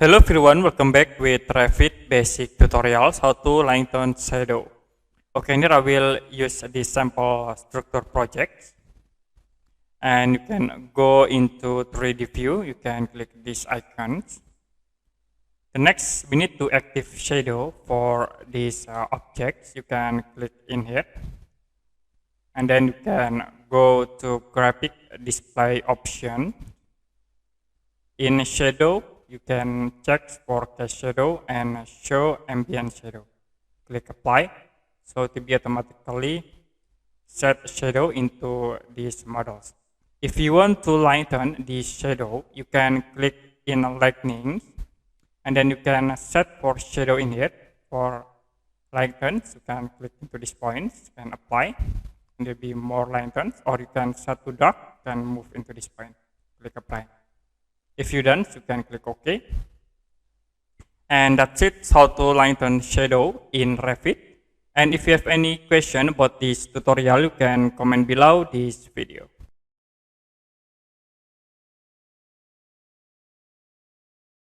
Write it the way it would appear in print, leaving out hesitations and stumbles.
Hello everyone, welcome back with Revit basic tutorials how to lighten shadow. Okay, here I will use this sample structure project, and you can go into 3D view. You can click these icons. The next, we need to active shadow for these objects. You can click in here, and then you can go to graphic display option. In shadow, you can check for cast shadow and show ambient shadow. Click apply. So to be automatically set shadow into these models. If you want to lighten this shadow, you can click in lightning, and then you can set for shadow in here. For lighten, you can click into these points and apply. And there'll be more lightens, or you can set to dark and move into this point. Click apply. If you're done, you can click OK. And that's it, how to lighten shadow in Revit. And if you have any question about this tutorial, you can comment below this video.